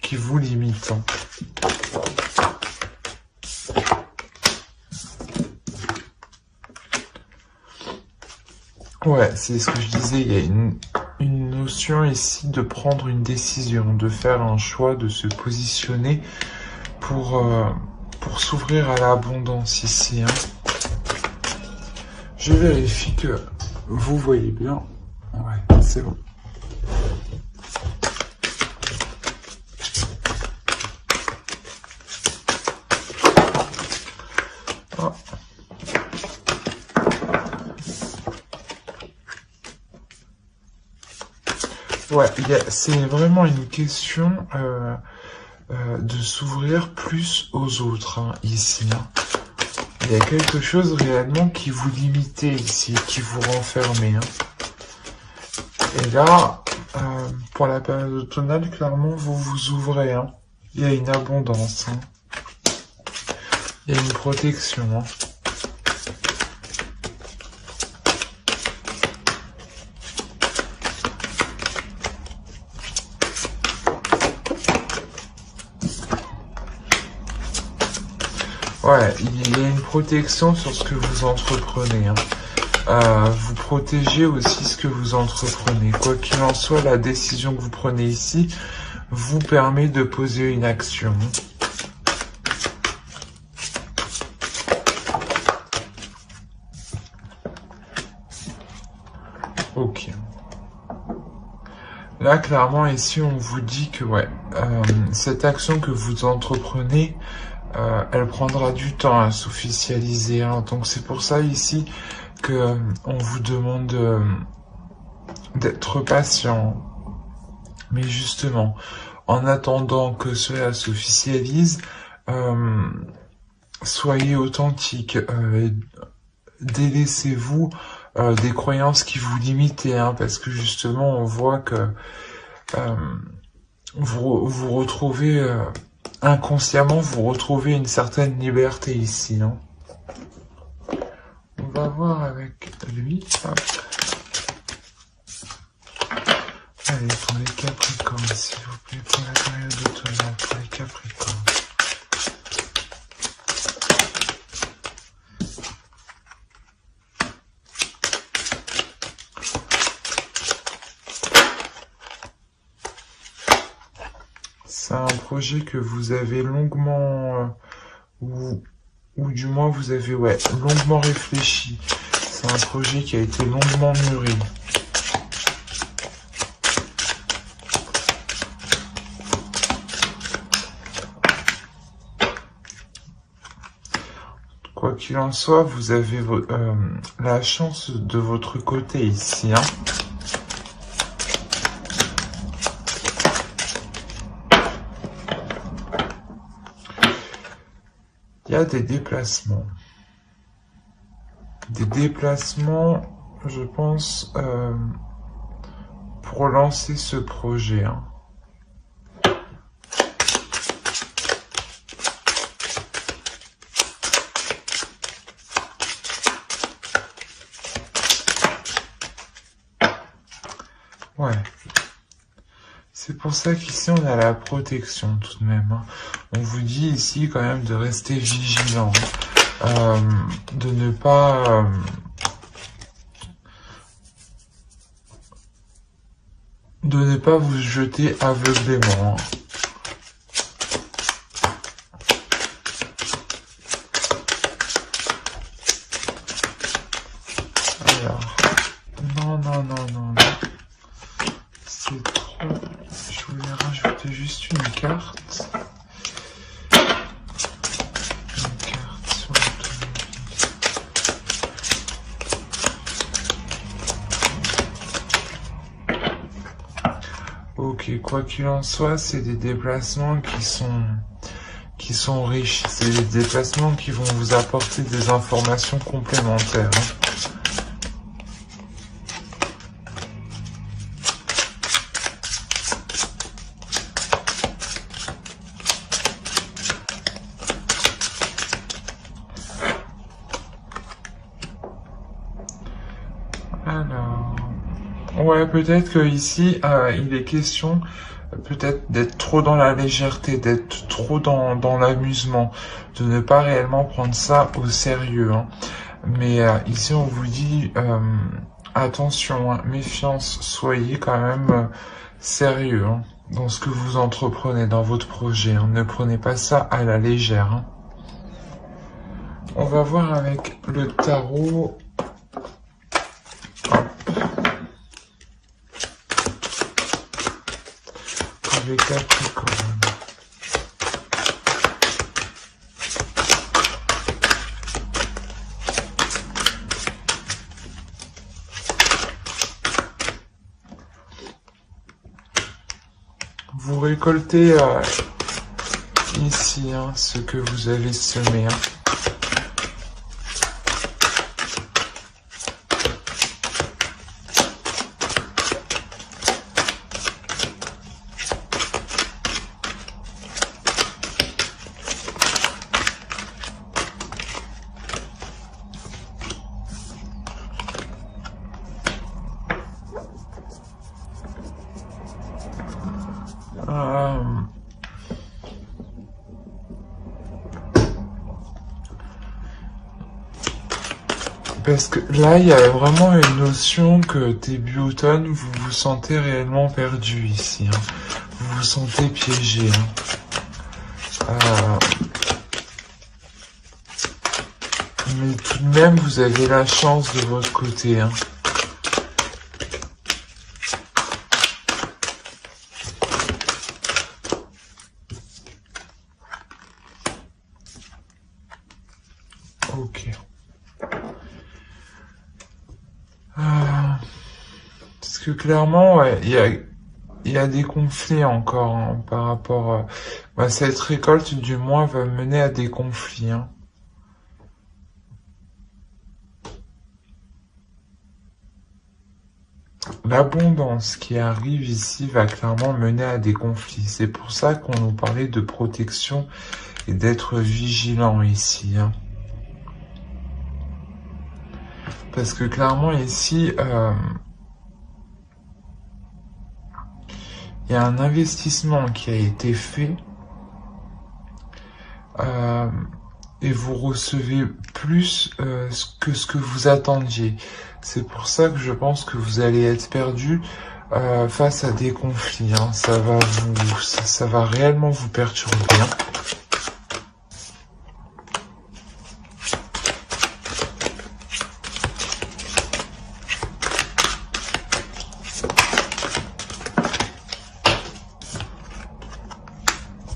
qui vous limitent. Hein. Ouais, c'est ce que je disais, il y a une notion ici de prendre une décision, de faire un choix, de se positionner pour s'ouvrir à l'abondance ici. Hein. Je vérifie que vous voyez bien. Ouais, c'est bon. Ah. Ouais, c'est vraiment une question de s'ouvrir plus aux autres, hein, ici. Hein. Il y a quelque chose réellement qui vous limite ici, qui vous renfermez. Hein. Et là, pour la période automnale, clairement, vous vous ouvrez. Hein. Il y a une abondance. Hein. Il y a une protection. Hein. Ouais, il y a une protection sur ce que vous entreprenez. Hein. Vous protégez aussi ce que vous entreprenez. Quoi qu'il en soit, la décision que vous prenez ici vous permet de poser une action. Ok. Là, clairement, ici, on vous dit que ouais, cette action que vous entreprenez, elle prendra du temps à s'officialiser. Hein. Donc c'est pour ça ici que on vous demande d'être patient. Mais justement, en attendant que cela s'officialise, soyez authentique. Délaissez-vous des croyances qui vous limitent, hein, parce que justement, on voit que vous retrouvez inconsciemment, vous retrouvez une certaine liberté ici. Hein. On va voir avec lui. Hop. Allez, pour les Capricornes, s'il vous plaît, pour la période automnale, pour les Capricornes. C'est un projet que vous avez longuement, ou du moins vous avez longuement réfléchi. C'est un projet qui a été longuement mûri. Quoi qu'il en soit, vous avez la chance de votre côté ici. Hein. Il y a des déplacements. Des déplacements, je pense, pour lancer ce projet. Hein. Ouais. C'est pour ça qu'ici, on a la protection tout de même. Hein. On vous dit ici quand même de rester vigilant. De ne pas... de ne pas vous jeter aveuglément. Hein. Alors... Non. C'est trop... Je voulais rajouter juste une carte. Une carte sur l'automobile. Ok, quoi qu'il en soit, c'est des déplacements qui sont riches. C'est des déplacements qui vont vous apporter des informations complémentaires. Hein. Alors, ouais, peut-être que ici, il est question peut-être d'être trop dans la légèreté, d'être trop dans l'amusement, de ne pas réellement prendre ça au sérieux, hein. Mais ici, on vous dit, attention, hein, méfiance, soyez quand même sérieux, hein, dans ce que vous entreprenez, dans votre projet, hein. Ne prenez pas ça à la légère, hein. On va voir avec le tarot. Pour les Capricornes. Vous récoltez ici, hein, ce que vous avez semé, hein. Parce que là, il y a vraiment une notion que début automne, vous vous sentez réellement perdu ici, hein. Vous vous sentez piégé, hein. Mais tout de même, vous avez la chance de votre côté, hein. Ok. Parce que clairement, ouais, il y a des conflits encore, hein, par rapport... cette récolte, du moins, va mener à des conflits, hein. L'abondance qui arrive ici va clairement mener à des conflits. C'est pour ça qu'on nous parlait de protection et d'être vigilant ici, hein. Parce que clairement ici, il y a un investissement qui a été fait et vous recevez plus que ce que vous attendiez. C'est pour ça que je pense que vous allez être perdu face à des conflits, hein. Ça va réellement vous perturber, hein.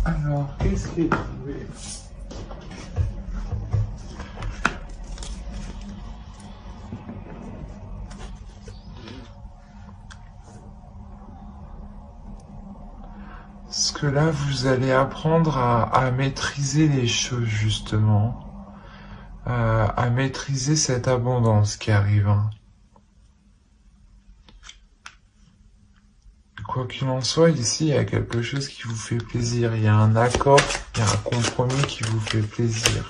Alors, qu'est-ce qui est trouvé? Parce que là, vous allez apprendre à maîtriser les choses, justement. À maîtriser cette abondance qui arrive, hein. Quoi qu'il en soit, ici, il y a quelque chose qui vous fait plaisir. Il y a un accord, il y a un compromis qui vous fait plaisir.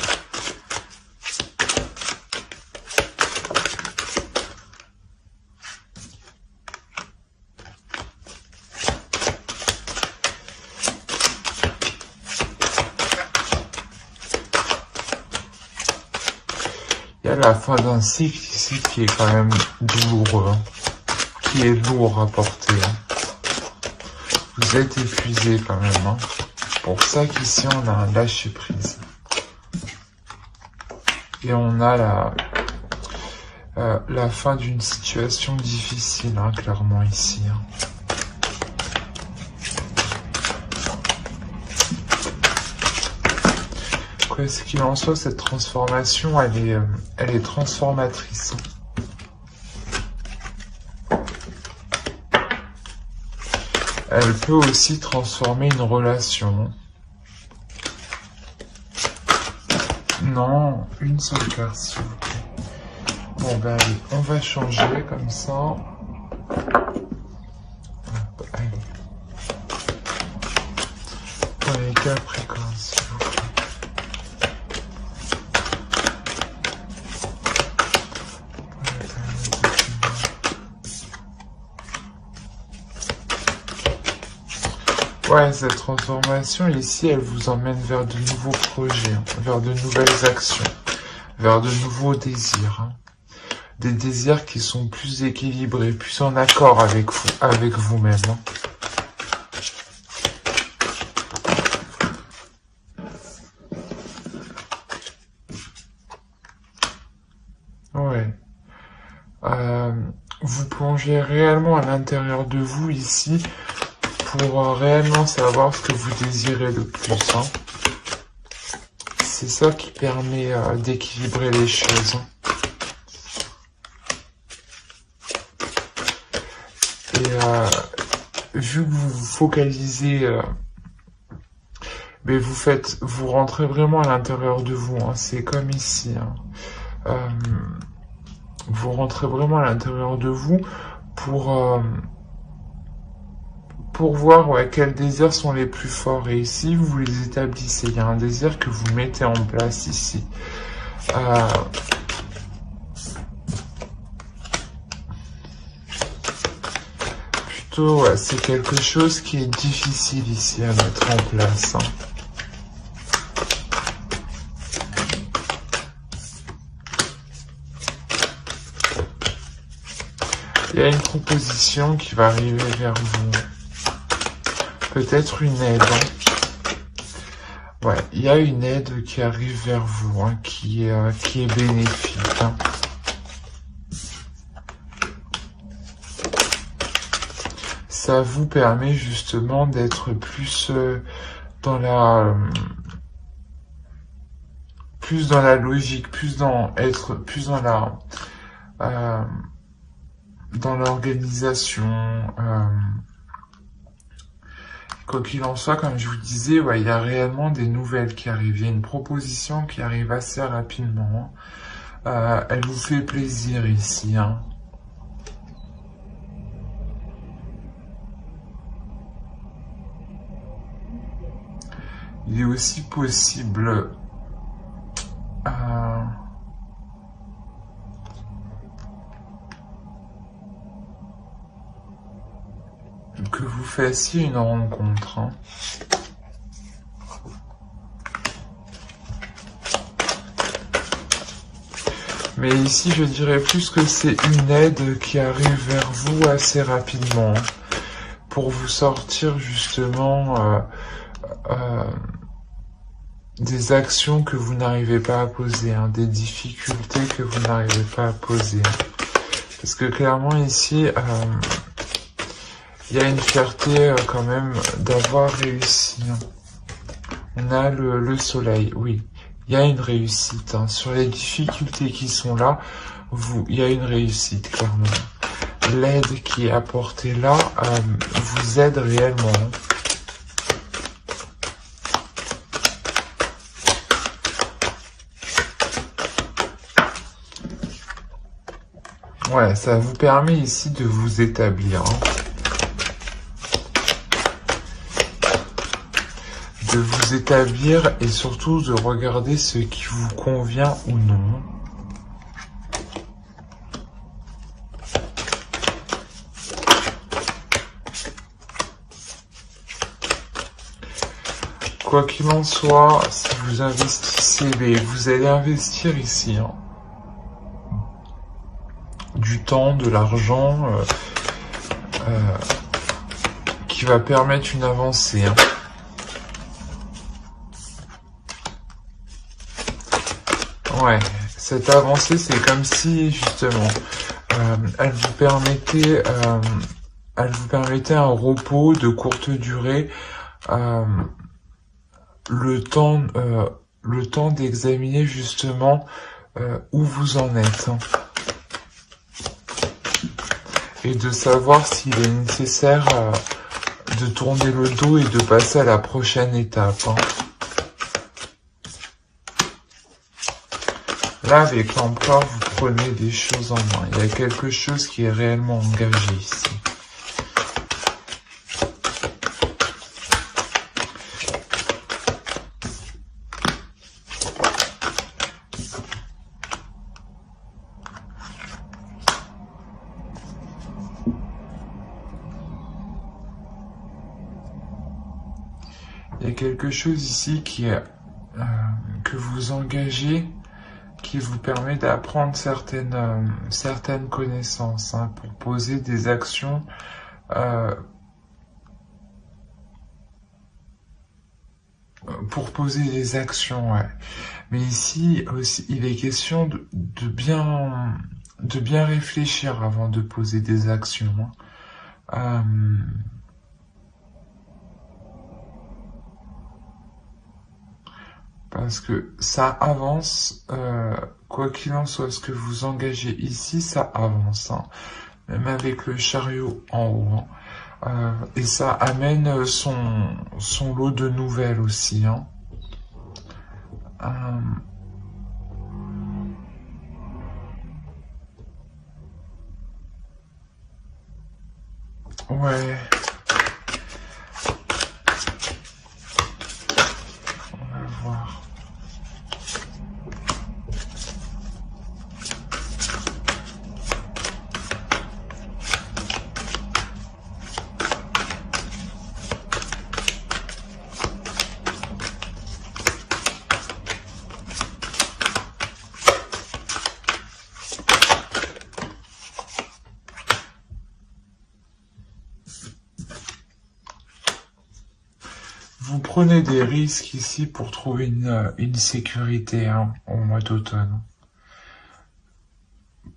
Il y a la fin d'un cycle ici qui est quand même douloureux, hein, qui est lourd à porter, hein. Vous êtes épuisé quand même, hein. C'est pour ça qu'ici on a un lâcher prise. Et on a la fin d'une situation difficile, hein, clairement ici, hein. Quoi qu'il en soit, cette transformation, elle est transformatrice. Elle peut aussi transformer une relation. Non, une seule carte, s'il vous plaît. Bon, ben allez, on va changer comme ça. Hop, allez. Pour les Capricornes, s'il vous plaît. Ouais, cette transformation ici, elle vous emmène vers de nouveaux projets, hein, vers de nouvelles actions, vers de nouveaux désirs. Hein. Des désirs qui sont plus équilibrés, plus en accord avec vous-même. Hein. Ouais. Vous plongez réellement à l'intérieur de vous ici pour réellement savoir ce que vous désirez le plus. Hein. C'est ça qui permet d'équilibrer les choses. Hein. Et vu que vous vous focalisez, mais vous rentrez vraiment à l'intérieur de vous. Hein. C'est comme ici. Hein. Vous rentrez vraiment à l'intérieur de vous pour voir quels désirs sont les plus forts. Et ici, vous les établissez. Il y a un désir que vous mettez en place ici. Plutôt, ouais, c'est quelque chose qui est difficile ici à mettre en place. Hein. Il y a une proposition qui va arriver vers vous. Peut-être une aide. Hein. Ouais, il y a une aide qui arrive vers vous, hein, qui est bénéfique. Hein. Ça vous permet justement d'être plus dans la logique, plus dans l'organisation. Quoi qu'il en soit, comme je vous disais, ouais, il y a réellement des nouvelles qui arrivent. Il y a une proposition qui arrive assez rapidement. Elle vous fait plaisir ici. Hein. Il est aussi possible que vous fassiez une rencontre. Hein. Mais ici, je dirais plus que c'est une aide qui arrive vers vous assez rapidement. Hein, pour vous sortir justement des actions que vous n'arrivez pas à poser, hein, des difficultés que vous n'arrivez pas à poser. Hein. Parce que clairement ici, il y a une fierté quand même d'avoir réussi. Hein. On a le soleil, oui. Il y a une réussite. Hein. Sur les difficultés qui sont là, il y a une réussite, clairement. L'aide qui est apportée là vous aide réellement. Hein. Ouais, ça vous permet ici de vous établir. Hein. De vous établir et surtout de regarder ce qui vous convient ou non. Quoi qu'il en soit, si vous investissez, vous allez investir ici. Hein. Du temps, de l'argent qui va permettre une avancée. Hein. Ouais, cette avancée, c'est comme si justement elle vous permettait un repos de courte durée, le temps d'examiner justement où vous en êtes. Hein. Et de savoir s'il est nécessaire de tourner le dos et de passer à la prochaine étape. Hein. Là, avec l'empereur, vous prenez des choses en main. Il y a quelque chose qui est réellement engagé ici. quelque chose ici qui est que vous engagez, qui vous permet d'apprendre certaines connaissances, hein, pour poser des actions, ouais. Mais ici aussi, il est question de bien réfléchir avant de poser des actions, hein. Parce que ça avance, quoi qu'il en soit, ce que vous engagez ici, ça avance, hein, même avec le chariot en haut, hein. Et ça amène son lot de nouvelles aussi, hein. Ouais. On va voir. Vous prenez des risques ici pour trouver une sécurité, hein, au mois d'automne.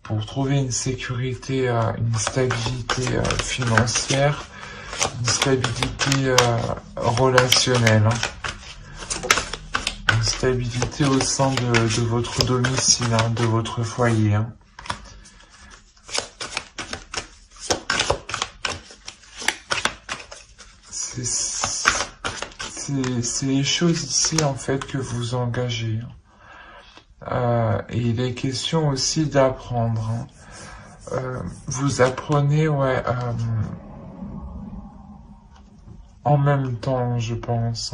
Pour trouver une sécurité, une stabilité financière, une stabilité relationnelle, hein. Une stabilité au sein de votre domicile, hein, de votre foyer, hein. C'est les choses ici, en fait, que vous engagez. Et il est question aussi d'apprendre, hein. Vous apprenez, ouais, en même temps, je pense,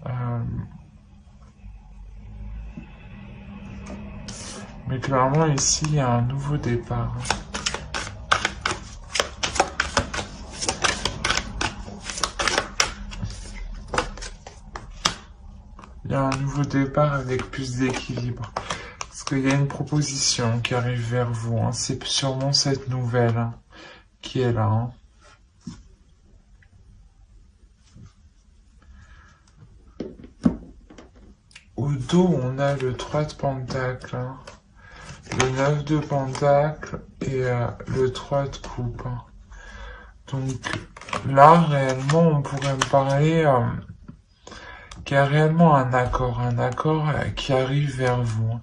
hein. Mais clairement, ici, il y a un nouveau départ, hein. Il y a un nouveau départ avec plus d'équilibre. Parce qu'il y a une proposition qui arrive vers vous, hein. C'est sûrement cette nouvelle, hein, qui est là, hein. Au dos, on a le 3 de Pentacle, hein, le 9 de Pentacle et le 3 de Coupe, hein. Donc là, réellement, on pourrait me parler qu'il y a réellement un accord qui arrive vers vous, hein,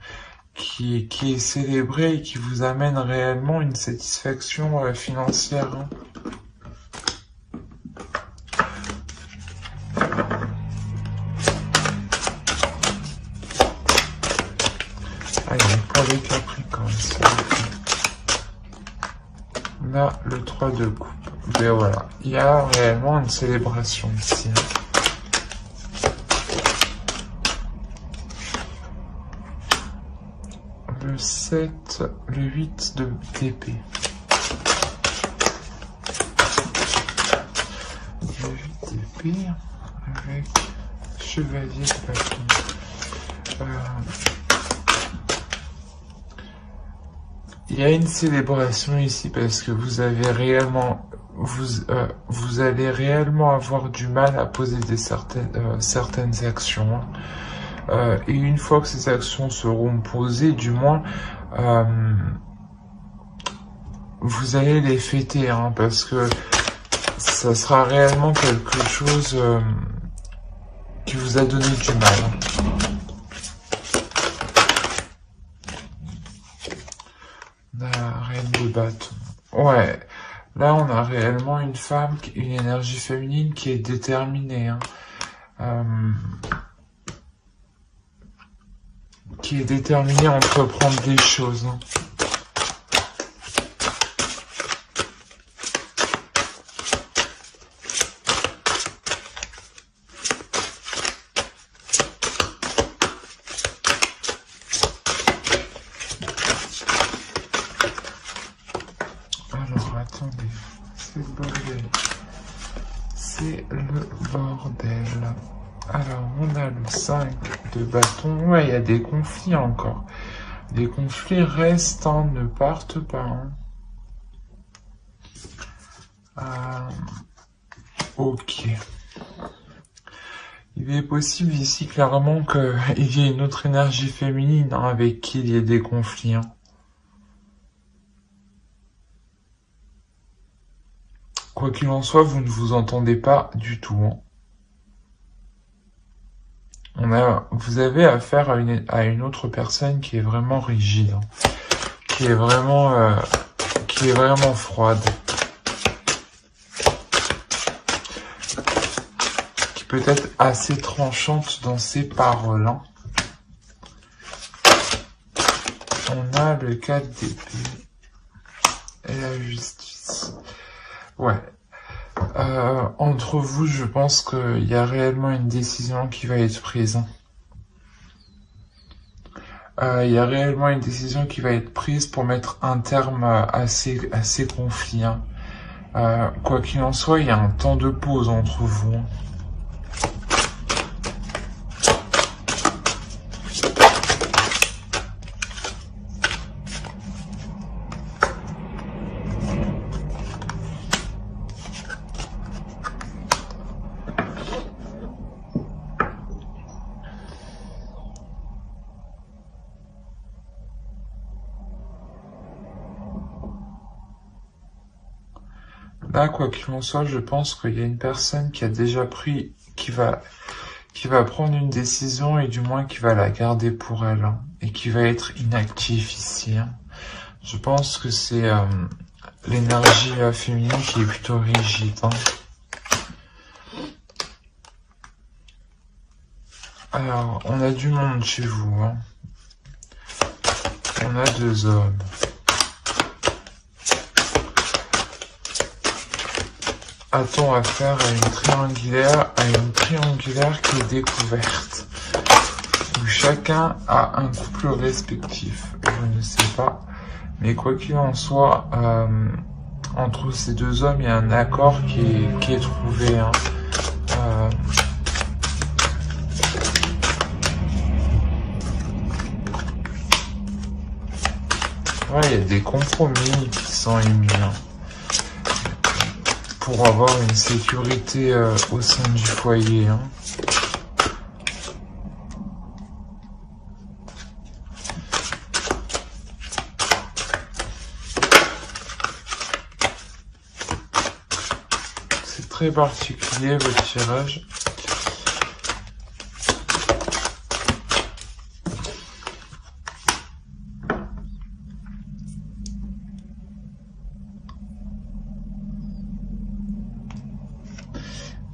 qui est célébré et qui vous amène réellement une satisfaction financière, hein. Allez, pour les Capricornes, là, le 3 de coupe. Mais voilà, il y a réellement une célébration ici, hein. Le 7, le 8 d'épée. Le 8 d'épée avec chevalier de bâton. Il y a une célébration ici parce que vous avez réellement, vous allez réellement avoir du mal à poser certaines actions, hein. Et une fois que ces actions seront posées, du moins, vous allez les fêter, hein, parce que ça sera réellement quelque chose qui vous a donné du mal, hein. La reine de bâton. Ouais, là on a réellement une femme, une énergie féminine qui est déterminée, hein. Qui est déterminée à entreprendre des choses, hein. Alors, attendez, c'est le bordel. C'est le bordel. Alors, on a le 5 de bâton. Ouais, il y a des conflits encore. Les conflits restent, hein, ne partent pas. Hein. Ok. Il est possible ici clairement qu'il y ait une autre énergie féminine, hein, avec qui il y ait des conflits. Hein. Quoi qu'il en soit, vous ne vous entendez pas du tout. Hein. Vous avez affaire à une autre personne qui est vraiment rigide, hein, qui est vraiment froide. Peut-être assez tranchante dans ses paroles. Hein. On a le 4 d'épée et la justice. Ouais. Entre vous, je pense qu'il y a réellement une décision qui va être prise. Il y a réellement une décision qui va être prise pour mettre un terme à ces conflits. Hein. Quoi qu'il en soit, il y a un temps de pause entre vous. Hein. Là, quoi qu'il en soit, je pense qu'il y a une personne qui a déjà pris, qui va prendre une décision et du moins qui va la garder pour elle, hein, et qui va être inactif ici. Hein. Je pense que c'est l'énergie féminine qui est plutôt rigide. Hein. Alors, on a du monde chez vous. Hein. On a 2 hommes. A-t-on affaire à une triangulaire qui est découverte, où chacun a un couple respectif? Je ne sais pas, mais quoi qu'il en soit, entre ces 2 hommes, il y a un accord qui est trouvé. Hein. Ouais, il y a des compromis qui sont émis. Hein. Pour avoir une sécurité au sein du foyer. Hein. C'est très particulier votre tirage.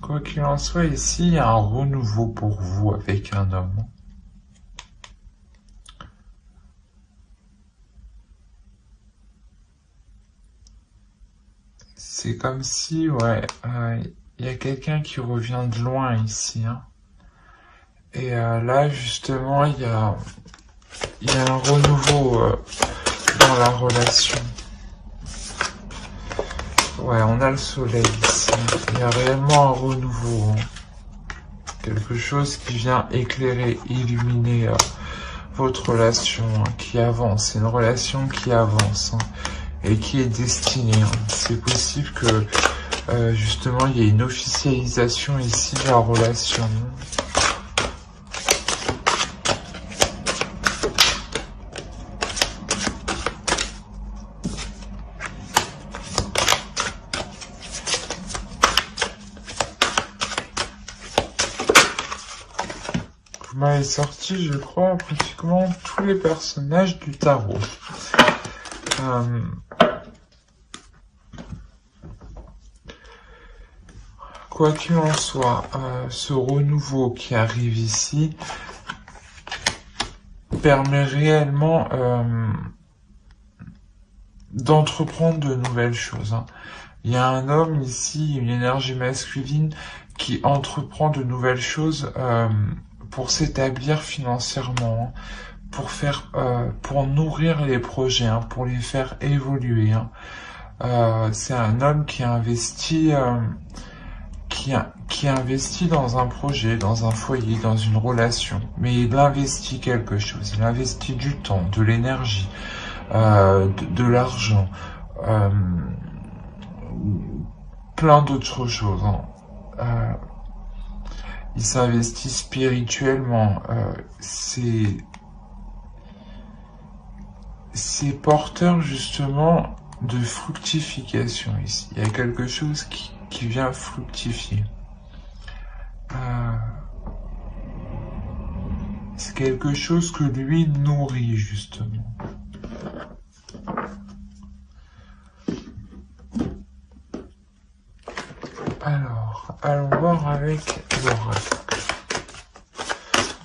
Quoi qu'il en soit, ici, il y a un renouveau pour vous avec un homme. C'est comme si, ouais, il y a quelqu'un qui revient de loin ici. Hein. Et là, justement, il y a un renouveau dans la relation. Ouais, on a le soleil ici. Il y a réellement un renouveau. Hein. Quelque chose qui vient éclairer, illuminer votre relation, hein, qui avance. C'est une relation qui avance, hein, et qui est destinée. Hein. C'est possible que, justement, il y ait une officialisation ici de la relation. Vous m'avez sorti, je crois, pratiquement tous les personnages du tarot. Quoi qu'il en soit, ce renouveau qui arrive ici permet réellement d'entreprendre de nouvelles choses. Hein. Il y a un homme ici, une énergie masculine, qui entreprend de nouvelles choses pour s'établir financièrement, hein, pour nourrir les projets, hein, pour les faire évoluer. Hein. C'est un homme qui qui investit dans un projet, dans un foyer, dans une relation, mais il investit quelque chose, il investit du temps, de l'énergie, de l'argent, plein d'autres choses, hein. Il s'investit spirituellement, c'est porteur justement de fructification ici. Il y a quelque chose qui vient fructifier. C'est quelque chose que lui nourrit justement. Alors, allons voir avec l'oracle.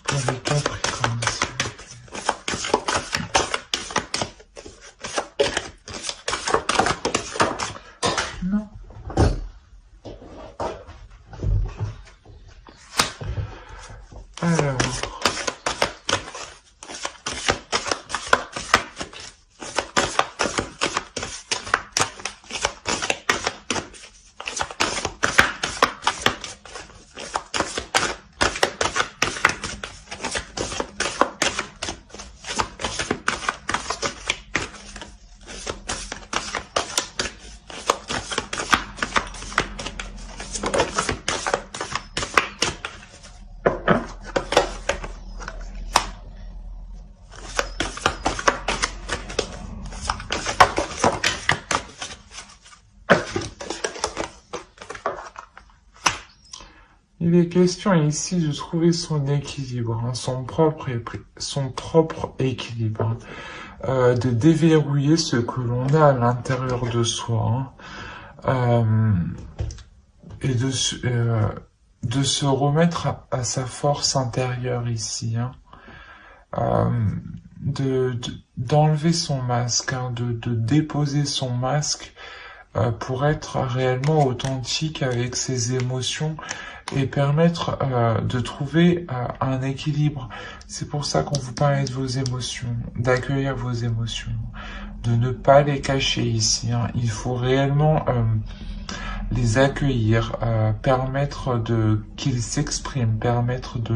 Pour les Capricornes. Non. Alors. Il est question ici de trouver son équilibre, hein, son propre équilibre, de déverrouiller ce que l'on a à l'intérieur de soi, hein, et de se remettre à sa force intérieure ici, hein, d'enlever son masque, hein, de déposer son masque pour être réellement authentique avec ses émotions et permettre de trouver un équilibre. C'est pour ça qu'on vous parlait de vos émotions, d'accueillir vos émotions, de ne pas les cacher ici, hein. Il faut réellement les accueillir, permettre qu'ils s'expriment, permettre de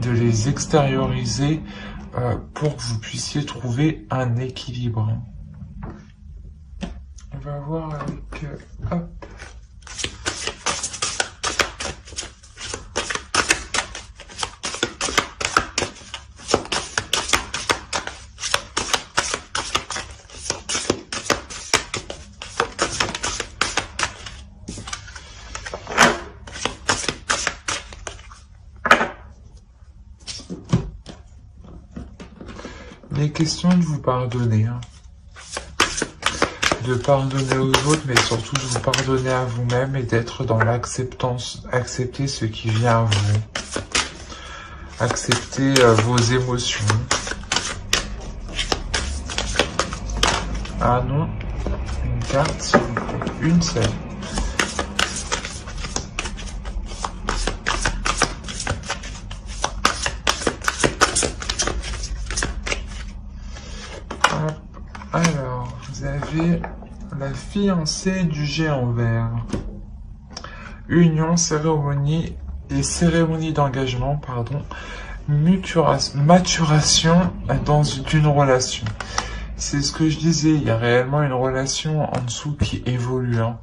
les extérioriser pour que vous puissiez trouver un équilibre. On va voir avec... hop. Il est question de vous pardonner, hein. De pardonner aux autres, mais surtout de vous pardonner à vous-même et d'être dans l'acceptance, accepter ce qui vient à vous, accepter vos émotions. Ah non, une carte s'il vous plaît, une seule. Alors, vous avez la fiancée du géant vert. Union, cérémonie et cérémonie d'engagement, pardon. Maturation d'une relation. C'est ce que je disais, il y a réellement une relation en dessous qui évolue, hein.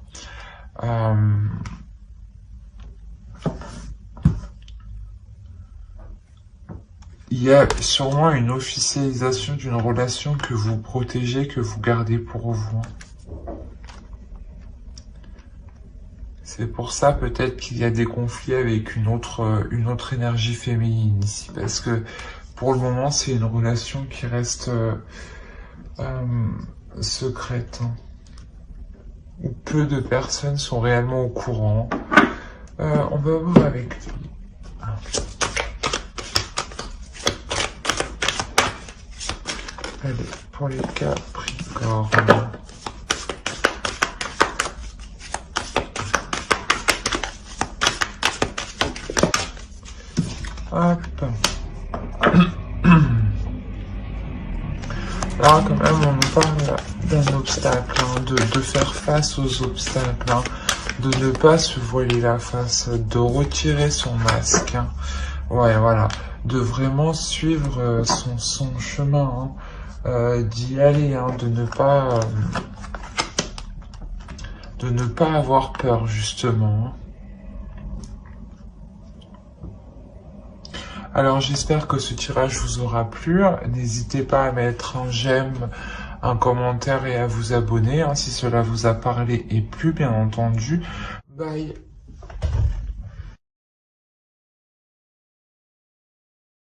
Il y a sûrement une officialisation d'une relation que vous protégez, que vous gardez pour vous. C'est pour ça peut-être qu'il y a des conflits avec une autre énergie féminine ici. Parce que pour le moment, c'est une relation qui reste secrète, hein, où peu de personnes sont réellement au courant. On va voir avec lui. Allez, pour les Capricornes. Hop. Là, quand même, on nous parle d'un obstacle, hein, de faire face aux obstacles, hein, de ne pas se voiler la face, de retirer son masque. Hein. Ouais, voilà. De vraiment suivre son chemin, hein. D'y aller, hein, de ne pas avoir peur, justement. Hein. Alors j'espère que ce tirage vous aura plu. N'hésitez pas à mettre un j'aime, un commentaire et à vous abonner hein, si cela vous a parlé et plu bien entendu. Bye.